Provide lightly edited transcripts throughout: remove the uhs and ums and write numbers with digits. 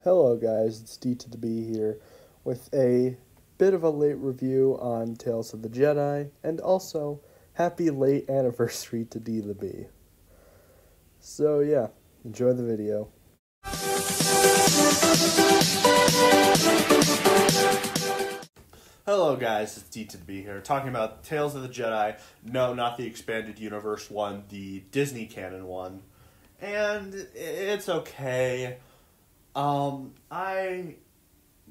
Hello guys, it's D to the B here with a bit of a late review on Tales of the Jedi, and also happy late anniversary to D the B. So yeah, enjoy the video. Hello guys, it's D to the B here, talking about Tales of the Jedi. No, not the Expanded Universe one, the Disney canon one. And it's okay. I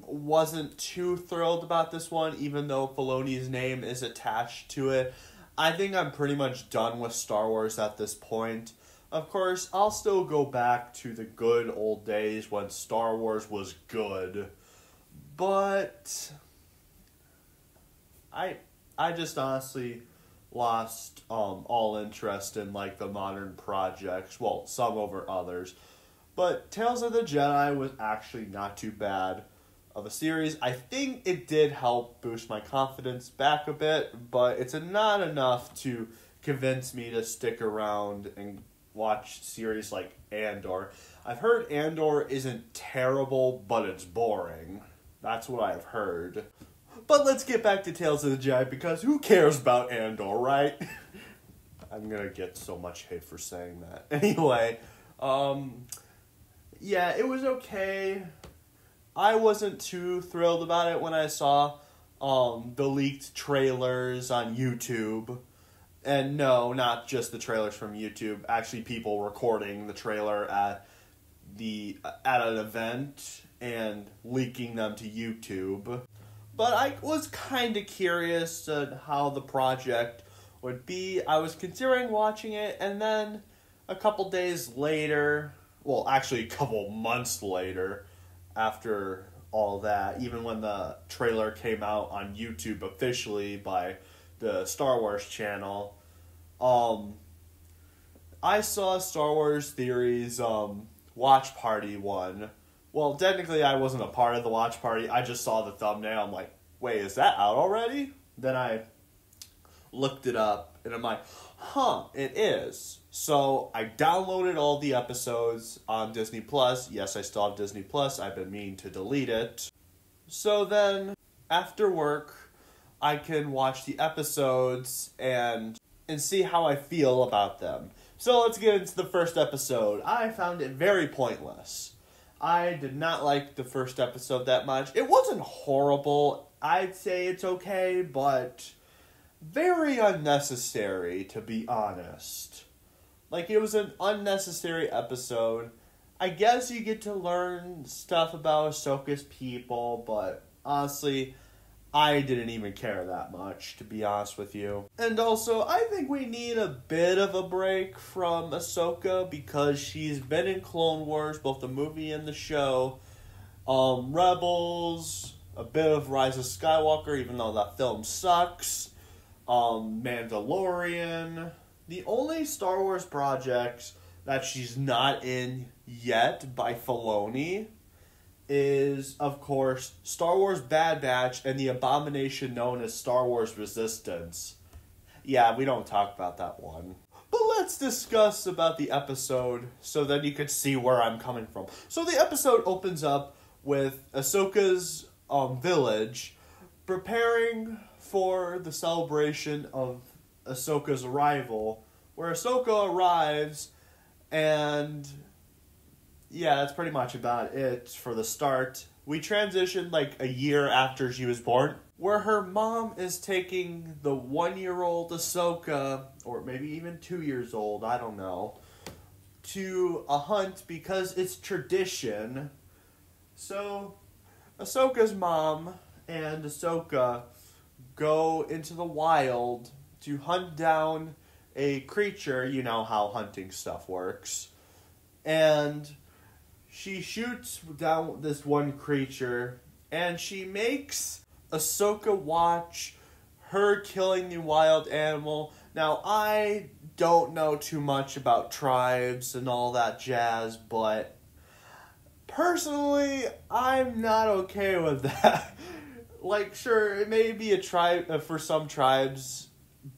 wasn't too thrilled about this one, even though Filoni's name is attached to it. I think I'm pretty much done with Star Wars at this point. Of course, I'll still go back to the good old days when Star Wars was good. But I just honestly lost all interest in like the modern projects. Well, some over others. But Tales of the Jedi was actually not too bad of a series. I think it did help boost my confidence back a bit, but it's not enough to convince me to stick around and watch series like Andor. I've heard Andor isn't terrible, but it's boring. That's what I've heard. But let's get back to Tales of the Jedi, because who cares about Andor, right? I'm gonna get so much hate for saying that. Anyway, yeah, it was okay. I wasn't too thrilled about it when I saw the leaked trailers on YouTube. And no, not just the trailers from YouTube. Actually, people recording the trailer at an event and leaking them to YouTube. But I was kind of curious on how the project would be. I was considering watching it, and then a couple days later, well, actually a couple months later, after all that, even when the trailer came out on YouTube officially by the Star Wars channel, I saw Star Wars Theory's watch party one. Well, technically I wasn't a part of the watch party. I just saw the thumbnail. I'm like, wait, is that out already? Then I looked it up, and I'm like, it is. So I downloaded all the episodes on Disney Plus. Yes, I still have Disney Plus. I've been meaning to delete it. So then, after work, I can watch the episodes and see how I feel about them. So let's get into the first episode. I found it very pointless. I did not like the first episode that much. It wasn't horrible. I'd say it's okay, but very unnecessary, to be honest. Like, it was an unnecessary episode. I guess you get to learn stuff about Ahsoka's people, but honestly, I didn't even care that much, to be honest with you. And also, I think we need a bit of a break from Ahsoka, because she's been in Clone Wars, both the movie and the show, Rebels, a bit of Rise of Skywalker, even though that film sucks, Mandalorian. The only Star Wars projects that she's not in yet by Filoni is, of course, Star Wars Bad Batch and the abomination known as Star Wars Resistance. Yeah, we don't talk about that one. But let's discuss about the episode so that you could see where I'm coming from. So the episode opens up with Ahsoka's village preparing for the celebration of Ahsoka's arrival, where Ahsoka arrives, and yeah, that's pretty much about it for the start. We transitioned like a year after she was born, where her mom is taking the 1-year-old Ahsoka, or maybe even 2 years old, I don't know, to a hunt because it's tradition. So Ahsoka's mom and Ahsoka go into the wild to hunt down a creature. You know how hunting stuff works. And she shoots down this one creature, and she makes Ahsoka watch her killing the wild animal. Now, I don't know too much about tribes and all that jazz, but personally, I'm not okay with that. Like, sure, it may be a tribe for some tribes,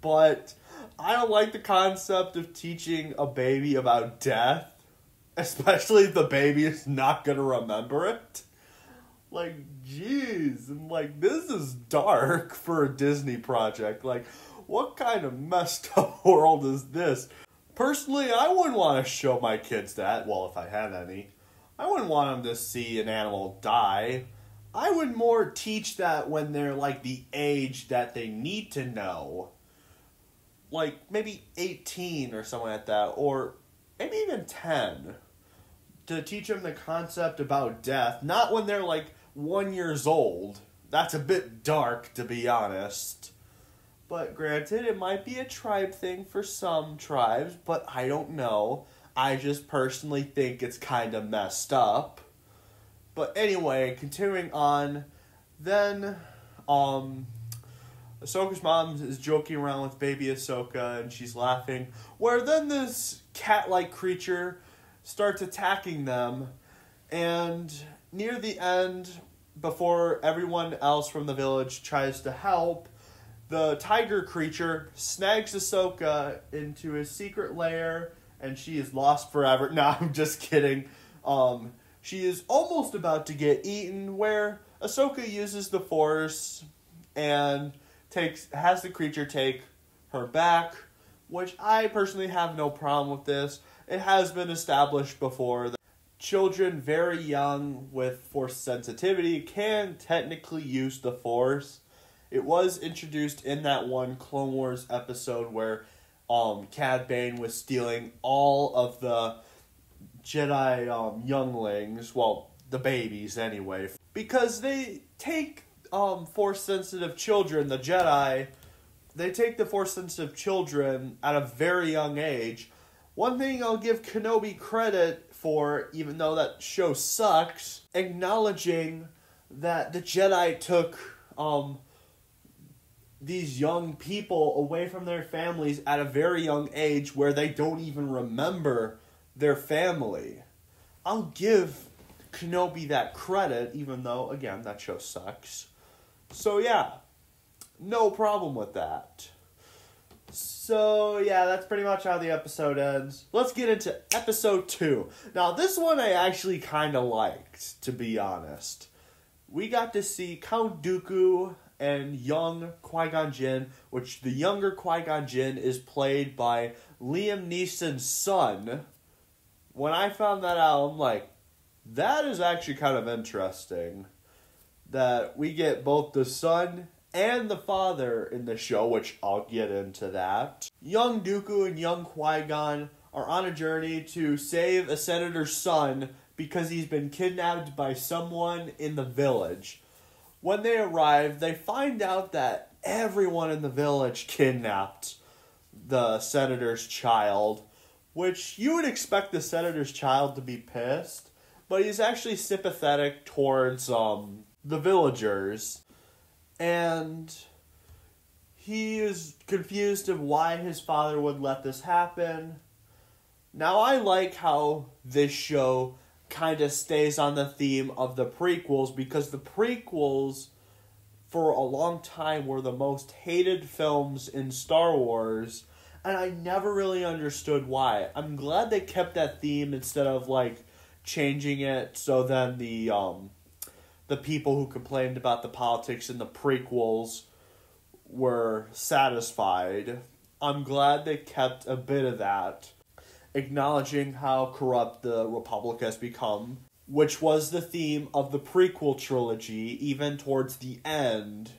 but I don't like the concept of teaching a baby about death. especially if the baby is not gonna remember it. Like, jeez, I'm like, this is dark for a Disney project. Like, what kind of messed up world is this? Personally, I wouldn't want to show my kids that. Well, if I had any. I wouldn't want them to see an animal die. I would more teach that when they're, like, the age that they need to know. Like, maybe 18 or something like that. Or maybe even 10. To teach them the concept about death. Not when they're, like, 1 year old. That's a bit dark, to be honest. But granted, it might be a tribe thing for some tribes, but I don't know. I just personally think it's kind of messed up. But anyway, continuing on, then, Ahsoka's mom is joking around with baby Ahsoka, and she's laughing, where then this cat-like creature starts attacking them, and near the end, before everyone else from the village tries to help, the tiger creature snags Ahsoka into his secret lair, and she is lost forever. No, I'm just kidding. She is almost about to get eaten, where Ahsoka uses the Force and has the creature take her back, which I personally have no problem with this. It has been established before that children very young with Force sensitivity can technically use the Force. It was introduced in that one Clone Wars episode where Cad Bane was stealing all of the Jedi younglings, well, the babies anyway, because they take Force-sensitive children, the Jedi, they take the Force-sensitive children at a very young age. One thing I'll give Kenobi credit for, even though that show sucks, acknowledging that the Jedi took these young people away from their families at a very young age where they don't even remember their family. I'll give Kenobi that credit, even though, again, that show sucks. So, yeah, no problem with that. So, yeah, that's pretty much how the episode ends. Let's get into episode 2. Now, this one I actually kind of liked, to be honest. We got to see Count Dooku and young Qui-Gon Jinn, which the younger Qui-Gon Jinn is played by Liam Neeson's son. When I found that out, I'm like, that is actually kind of interesting. That we get both the son and the father in the show, which I'll get into that. Young Dooku and young Qui-Gon are on a journey to save a senator's son because he's been kidnapped by someone in the village. When they arrive, they find out that everyone in the village kidnapped the senator's child, which you would expect the senator's child to be pissed, but he's actually sympathetic towards the villagers, and he is confused of why his father would let this happen. Now, I like how this show kind of stays on the theme of the prequels, because the prequels for a long time were the most hated films in Star Wars, and I never really understood why. I'm glad they kept that theme instead of like changing it so then the people who complained about the politics in the prequels were satisfied. I'm glad they kept a bit of that, acknowledging how corrupt the Republic has become, which was the theme of the prequel trilogy, even towards the end.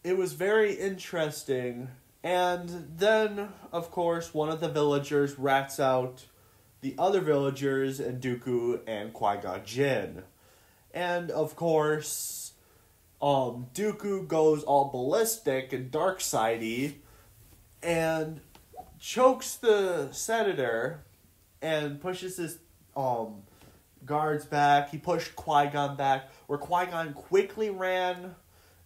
It was very interesting, and then, of course, one of the villagers rats out the other villagers and Dooku and Qui-Gon Jinn. And, of course, Dooku goes all ballistic and dark-sidey, and chokes the senator and pushes his guards back. He pushed Qui-Gon back, where Qui-Gon quickly ran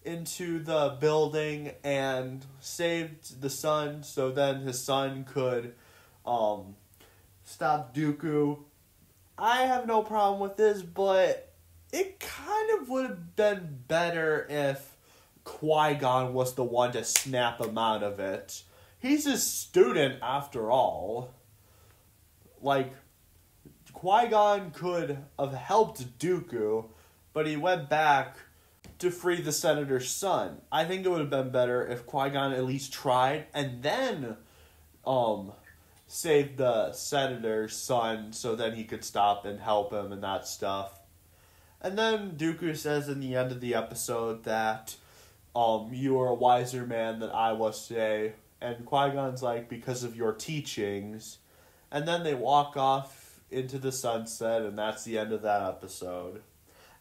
into the building and saved the son, so then his son could stop Dooku. I have no problem with this, but it kind of would have been better if Qui-Gon was the one to snap him out of it. He's a student after all. Like, Qui-Gon could have helped Dooku, but he went back to free the senator's son. I think it would have been better if Qui-Gon at least tried and then saved the senator's son so then he could stop and help him and that stuff. And then Dooku says in the end of the episode that you are a wiser man than I was today. And Qui-Gon's like, because of your teachings. And then they walk off into the sunset, and that's the end of that episode.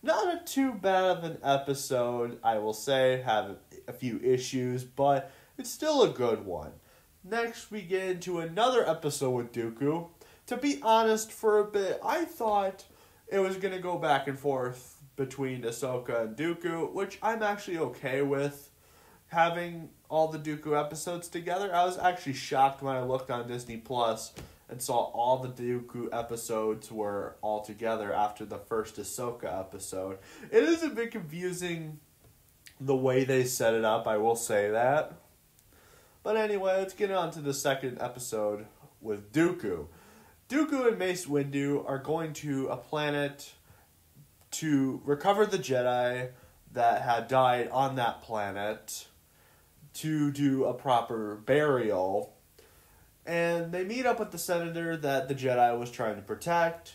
Not a too bad of an episode, I will say. Have a few issues, but it's still a good one. Next, we get into another episode with Dooku. To be honest, for a bit, I thought it was going to go back and forth between Ahsoka and Dooku, which I'm actually okay with having all the Dooku episodes together. I was actually shocked when I looked on Disney Plus and saw all the Dooku episodes were all together after the first Ahsoka episode. It is a bit confusing the way they set it up, I will say that. But anyway, let's get on to the second episode with Dooku. Dooku and Mace Windu are going to a planet to recover the Jedi that had died on that planet to do a proper burial. And they meet up with the senator that the Jedi was trying to protect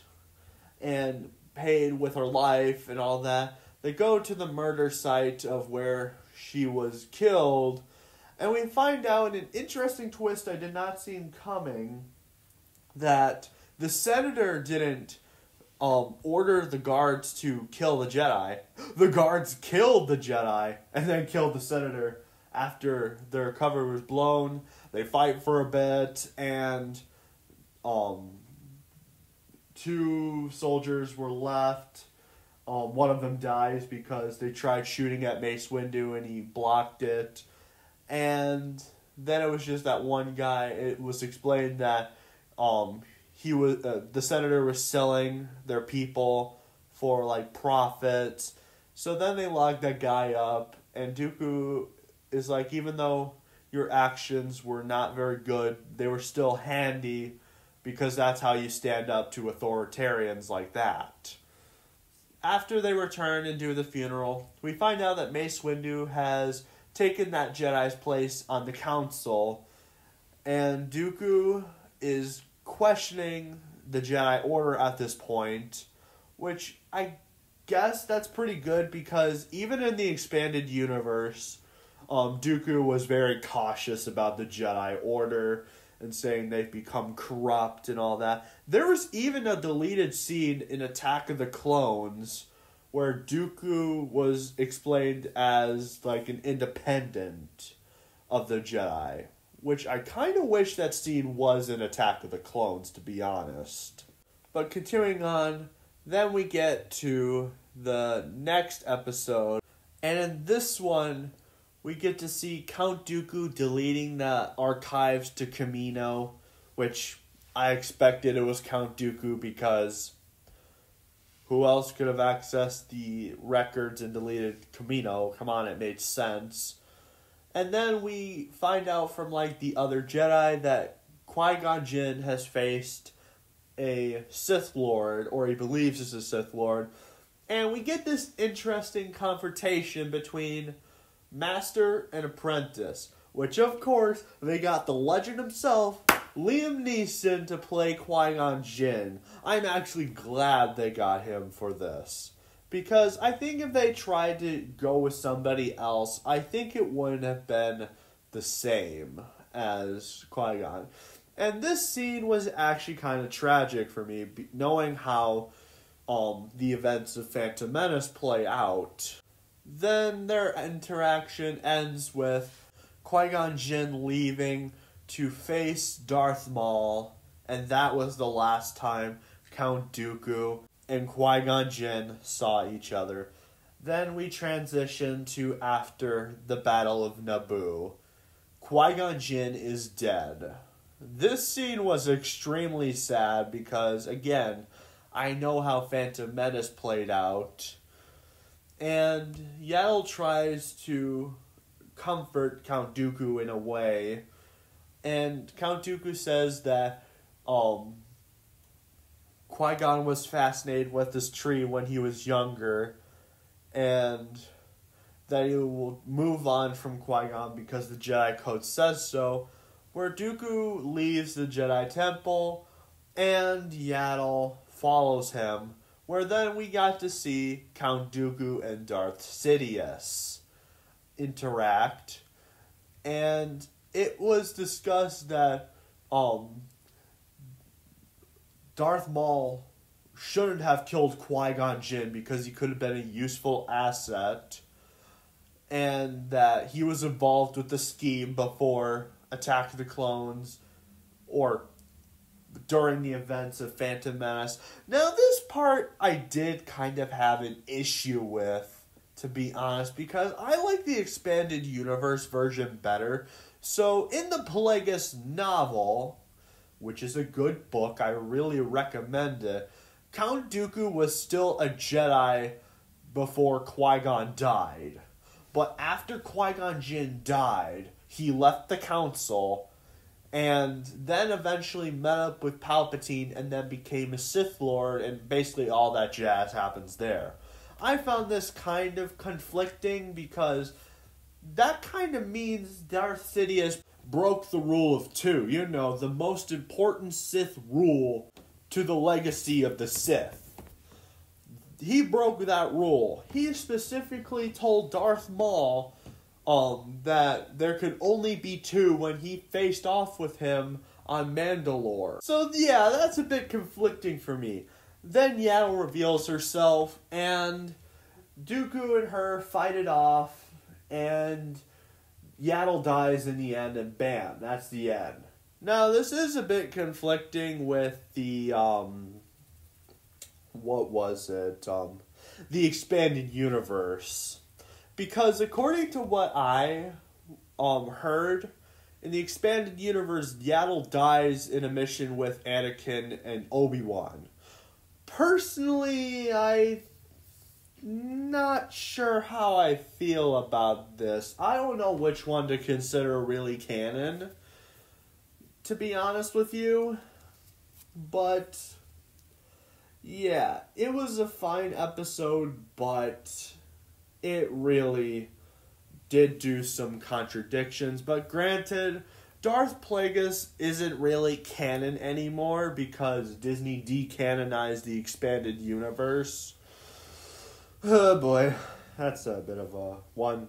and paid with her life and all that. They go to the murder site of where she was killed, and we find out in an interesting twist I did not see coming that the senator didn't order the guards to kill the Jedi. The guards killed the Jedi and then killed the senator after their cover was blown. They fight for a bit, and two soldiers were left. One of them dies because they tried shooting at Mace Windu and he blocked it. And then it was just that one guy. It was explained that he was the senator was selling their people for like profits. So then they locked that guy up, and Dooku is like, even though your actions were not very good, they were still handy because that's how you stand up to authoritarians like that. After they return and do the funeral, we find out that Mace Windu has taken that Jedi's place on the council, and Dooku is questioning the Jedi Order at this point, which I guess that's pretty good because even in the expanded universe, Dooku was very cautious about the Jedi Order and saying they've become corrupt and all that. There was even a deleted scene in Attack of the Clones where Dooku was explained as like an independent of the Jedi, which I kind of wish that scene was in Attack of the Clones, to be honest. But continuing on, then we get to the next episode, and in this one, we get to see Count Dooku deleting the archives to Kamino, which I expected it was Count Dooku because who else could have accessed the records and deleted Kamino? Come on, it made sense. And then we find out from like the other Jedi that Qui-Gon Jinn has faced a Sith Lord, or he believes is a Sith Lord. And we get this interesting confrontation between Master and Apprentice, which of course they got the legend himself, Liam Neeson, to play Qui-Gon Jinn. I'm actually glad they got him for this, because I think if they tried to go with somebody else, I think it wouldn't have been the same as Qui-Gon. And this scene was actually kind of tragic for me, knowing how the events of Phantom Menace play out. Then their interaction ends with Qui-Gon Jinn leaving to face Darth Maul, and that was the last time Count Dooku and Qui-Gon Jinn saw each other. Then we transition to after the Battle of Naboo. Qui-Gon Jinn is dead. This scene was extremely sad because, again, I know how Phantom Menace played out. And Yaddle tries to comfort Count Dooku in a way. And Count Dooku says that Qui-Gon was fascinated with this tree when he was younger, and that he will move on from Qui-Gon because the Jedi Code says so, where Dooku leaves the Jedi Temple, and Yaddle follows him, where then we got to see Count Dooku and Darth Sidious interact, and it was discussed that Darth Maul shouldn't have killed Qui-Gon Jinn because he could have been a useful asset, and that he was involved with the scheme before Attack of the Clones or during the events of Phantom Menace. Now, this part I did kind of have an issue with, to be honest, because I like the expanded universe version better. So, in the Plagueis novel, which is a good book, I really recommend it, Count Dooku was still a Jedi before Qui-Gon died. But after Qui-Gon Jinn died, he left the council and then eventually met up with Palpatine and then became a Sith Lord, and basically all that jazz happens there. I found this kind of conflicting because that kind of means Darth Sidious broke the rule of two. You know, the most important Sith rule to the legacy of the Sith. He broke that rule. He specifically told Darth Maul that there could only be two when he faced off with him on Mandalore. So yeah, that's a bit conflicting for me. Then Yaddle reveals herself, and Dooku and her fight it off, and Yaddle dies in the end, and bam, that's the end. Now, this is a bit conflicting with the, the expanded universe. Because according to what I, heard, in the expanded universe, Yaddle dies in a mission with Anakin and Obi-Wan. Personally, I'm not sure how I feel about this. I don't know which one to consider really canon, to be honest with you. But yeah, it was a fine episode, but it really did do some contradictions. But granted, Darth Plagueis isn't really canon anymore because Disney decanonized the expanded universe. Oh boy, that's a bit of a one.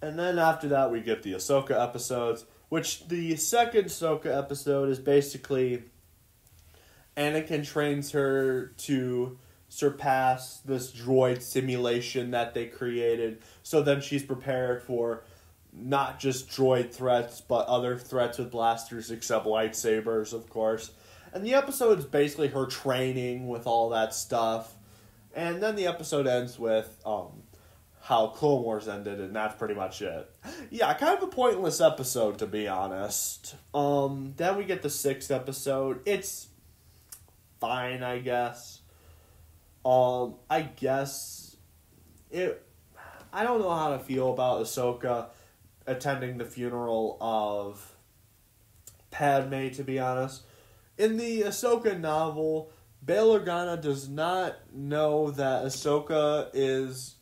And then after that we get the Ahsoka episodes, which the second Ahsoka episode is basically Anakin trains her to surpass this droid simulation that they created, so then she's prepared for not just droid threats, but other threats with blasters, except lightsabers, of course. And the episode's basically her training with all that stuff. And then the episode ends with how Clone Wars ended, and that's pretty much it. Yeah, kind of a pointless episode, to be honest. Then we get the 6th episode. It's fine, I guess. I don't know how to feel about Ahsoka attending the funeral of Padme, to be honest. In the Ahsoka novel, Bail Organa does not know that Ahsoka is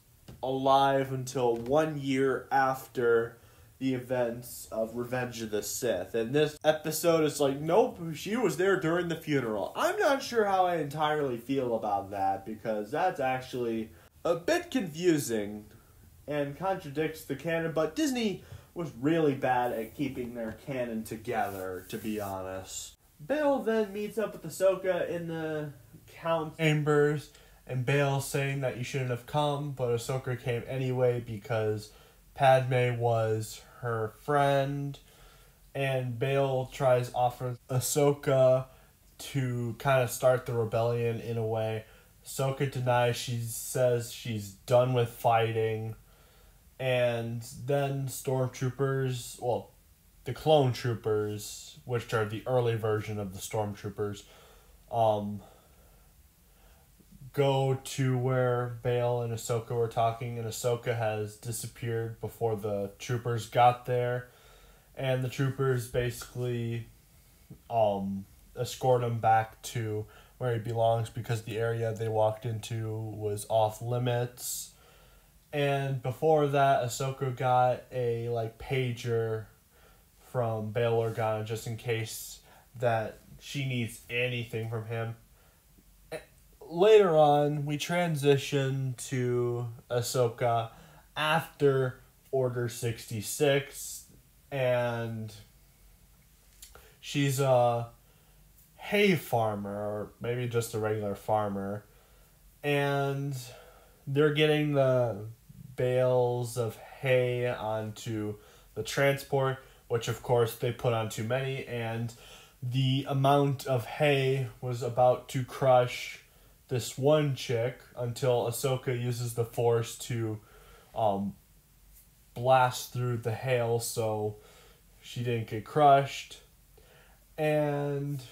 alive until 1 year after the events of Revenge of the Sith. And this episode is like, nope, she was there during the funeral. I'm not sure how I entirely feel about that, because that's actually a bit confusing and contradicts the canon, but Disney was really bad at keeping their canon together, to be honest. Bail then meets up with Ahsoka in the Count Chambers, and Bail's saying that you shouldn't have come, but Ahsoka came anyway because Padme was her friend, and Bail tries offering Ahsoka to kind of start the rebellion in a way. Ahsoka denies, she says she's done with fighting, and then stormtroopers, well, the clone troopers, which are the early version of the stormtroopers, go to where Bail and Ahsoka were talking, and Ahsoka has disappeared before the troopers got there, and the troopers basically escort him back to where he belongs because the area they walked into was off limits. And before that, Ahsoka got a pager from Bail Organa just in case that she needs anything from him. Later on, we transition to Ahsoka after Order 66, and she's a hay farmer, or maybe just a regular farmer, and they're getting the bales of hay onto the transport, which of course they put on too many, and the amount of hay was about to crush this one chick until Ahsoka uses the Force to blast through the hail so she didn't get crushed. And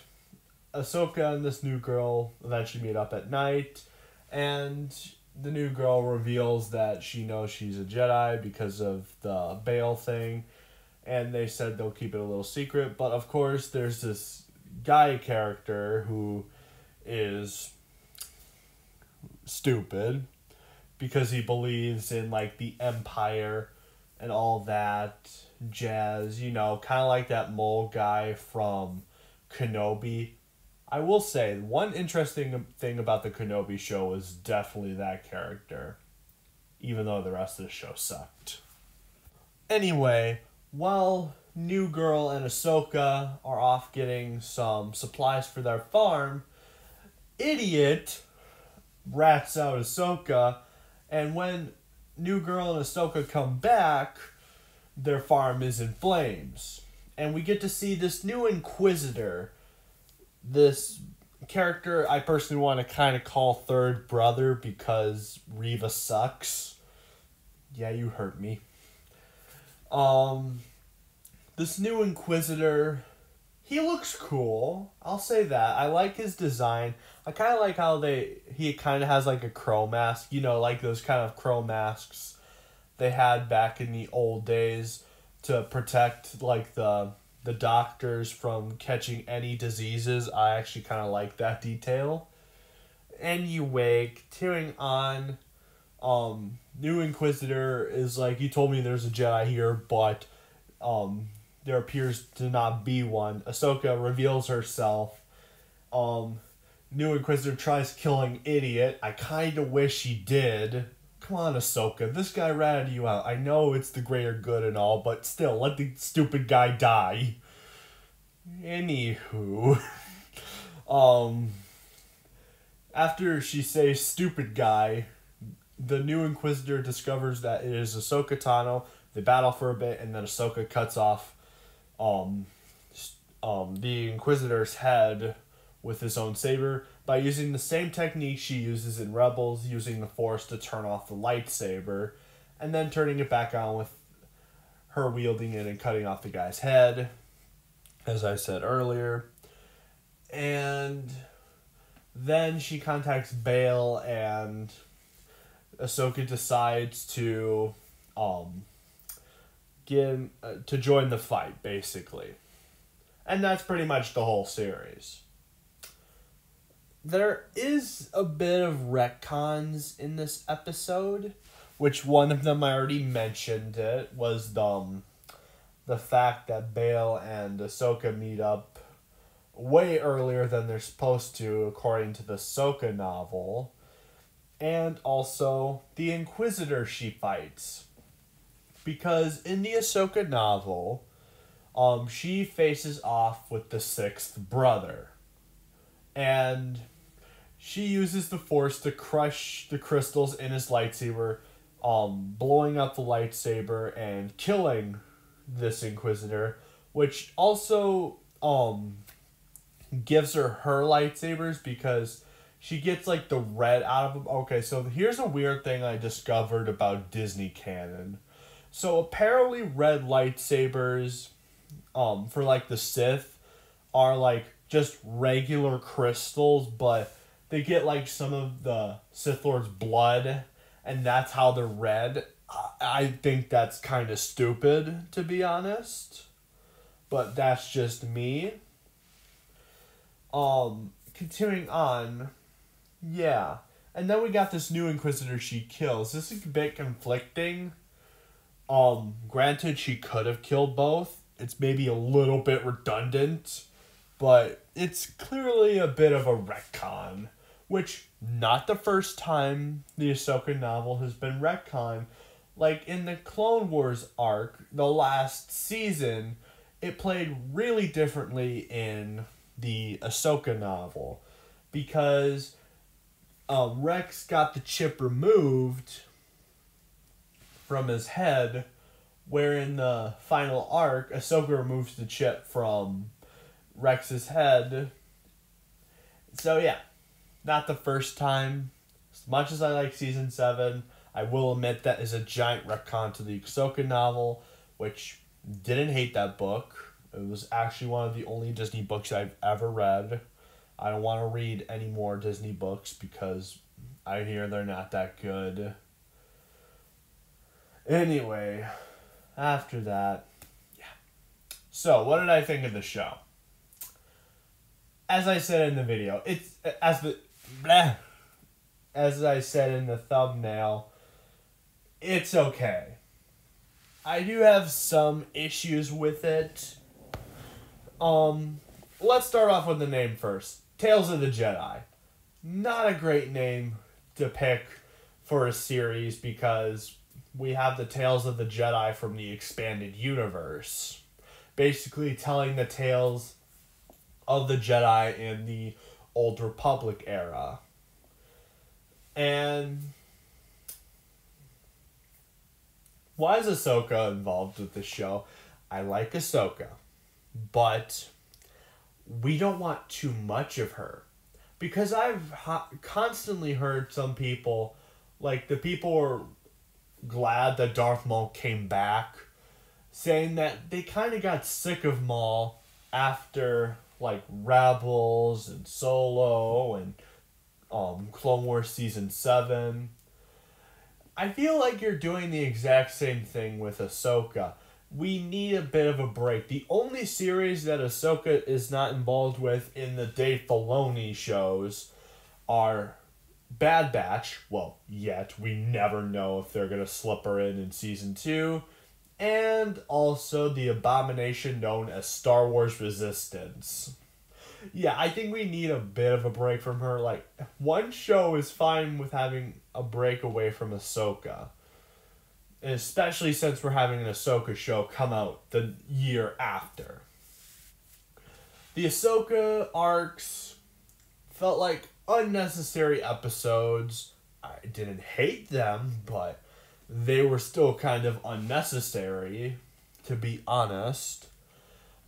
Ahsoka and this new girl eventually meet up at night, and the new girl reveals that she knows she's a Jedi because of the Bail thing, and they said they'll keep it a little secret, but of course there's this guy character who is stupid because he believes in the Empire and all that jazz, kind of like that mole guy from Kenobi. I will say, one interesting thing about the Kenobi show was definitely that character, even though the rest of the show sucked. Anyway, while New Girl and Ahsoka are off getting some supplies for their farm, Idiot rats out Ahsoka, and when New Girl and Ahsoka come back, their farm is in flames. And we get to see this new Inquisitor, this character I personally want to kind of call third brother because Reva sucks. Yeah, you heard me. This new Inquisitor, he looks cool. I'll say that. I like his design. I kind of like how he kind of has a crow mask. Those kind of crow masks they had back in the old days to protect the doctors from catching any diseases. I actually kind of like that detail. Anyway, continuing on, new Inquisitor is you told me there's a Jedi here, but there appears to not be one. Ahsoka reveals herself. New Inquisitor tries killing Idiot. I kind of wish she did. Come on, Ahsoka. This guy ratted you out. I know it's the greater good and all, but still, let the stupid guy die. Anywho. After she says stupid guy, the new Inquisitor discovers that it is Ahsoka Tano. They battle for a bit, and then Ahsoka cuts off the Inquisitor's head with his own saber by using the same technique she uses in Rebels, using the Force to turn off the lightsaber, and then turning it back on with her wielding it and cutting off the guy's head, as I said earlier. And then she contacts Bail, and Ahsoka decides to to join the fight, basically. And that's pretty much the whole series. There is a bit of retcons in this episode, which one of them I already mentioned. It was the fact that Bail and Ahsoka meet up way earlier than they're supposed to, according to the Ahsoka novel. And also the Inquisitor she fights. Because in the Ahsoka novel, she faces off with the sixth brother. And she uses the Force to crush the crystals in his lightsaber, blowing up the lightsaber and killing this Inquisitor, which also gives her lightsabers because she gets the red out of them. Okay, so here's a weird thing I discovered about Disney canon. So apparently red lightsabers for the Sith are just regular crystals, but they get some of the Sith Lord's blood, and that's how they're red. I think that's kind of stupid, to be honest, but that's just me. continuing on, yeah. And then we got this new Inquisitor she kills. This is a bit conflicting. Granted, she could have killed both. It's maybe a little bit redundant, but it's clearly a bit of a retcon, which not the first time the Ahsoka novel has been retconned. Like in the Clone Wars arc, the last season, it played really differently in the Ahsoka novel because Rex got the chip removed from his head, where in the final arc, Ahsoka removes the chip from Rex's head. So yeah, not the first time. As much as I like Season 7, I will admit that is a giant retcon to the Ahsoka novel, which didn't hate that book. It was actually one of the only Disney books I've ever read. I don't want to read any more Disney books because I hear they're not that good. Anyway, after that, yeah. So, what did I think of the show? As I said in the video, it's as I said in the thumbnail, it's okay. I do have some issues with it. Let's start off with the name first. Tales of the Jedi. Not a great name to pick for a series because we have the Tales of the Jedi from the expanded universe. Basically telling the tales of the Jedi in the Old Republic era. And why is Ahsoka involved with this show? I like Ahsoka, but we don't want too much of her. Because I've constantly heard some people, like the people are glad that Darth Maul came back, saying that they kind of got sick of Maul after like Rebels and Solo and Clone Wars Season 7. I feel like you're doing the exact same thing with Ahsoka. We need a bit of a break. The only series that Ahsoka is not involved with in the Dave Filoni shows are Bad Batch. Well, yet. We never know if they're going to slip her in Season 2. And also the abomination known as Star Wars Resistance. Yeah, I think we need a bit of a break from her. Like, one show is fine with having a break away from Ahsoka. And especially since we're having an Ahsoka show come out the year after. The Ahsoka arcs felt like unnecessary episodes. I didn't hate them, but they were still kind of unnecessary, to be honest.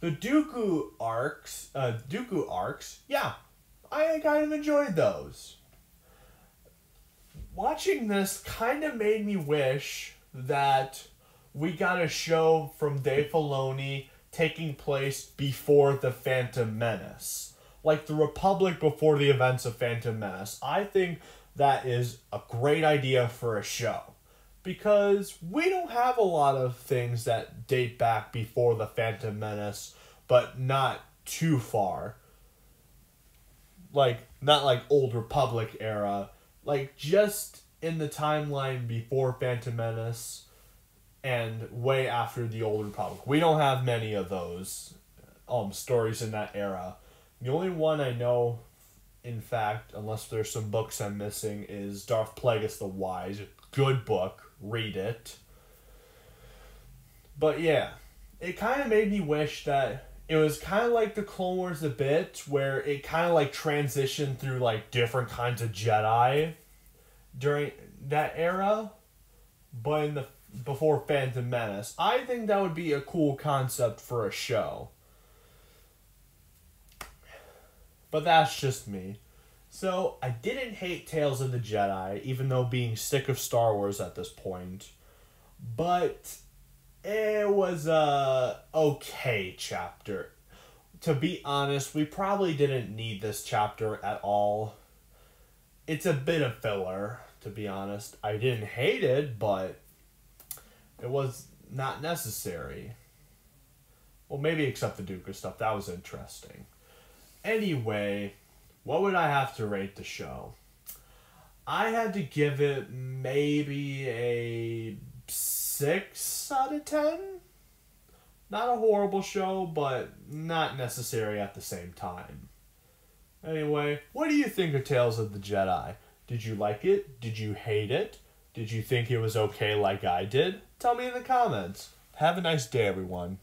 The Dooku arcs, yeah, I kind of enjoyed those. Watching this kind of made me wish that we got a show from Dave Filoni taking place before the Phantom Menace. Like the Republic before the events of Phantom Menace. I think that is a great idea for a show. Because we don't have a lot of things that date back before the Phantom Menace, but not too far. Like, not like Old Republic era. Like, just in the timeline before Phantom Menace and way after the Old Republic. We don't have many of those stories in that era. The only one I know, in fact, unless there's some books I'm missing, is Darth Plagueis the Wise. Good book. Read it. But yeah, it kind of made me wish that it was kind of like the Clone Wars a bit, where it kind of like transitioned through like different kinds of Jedi during that era, but in the before Phantom Menace. I think that would be a cool concept for a show. But that's just me. So, I didn't hate Tales of the Jedi, even though being sick of Star Wars at this point. But it was a okay chapter. To be honest, we probably didn't need this chapter at all. It's a bit of filler, to be honest. I didn't hate it, but it was not necessary. Well, maybe except the Dooku stuff. That was interesting. Anyway, what would I have to rate the show? I had to give it maybe a 6 out of 10. Not a horrible show, but not necessary at the same time. Anyway, what do you think of Tales of the Jedi? Did you like it? Did you hate it? Did you think it was okay like I did? Tell me in the comments. Have a nice day, everyone.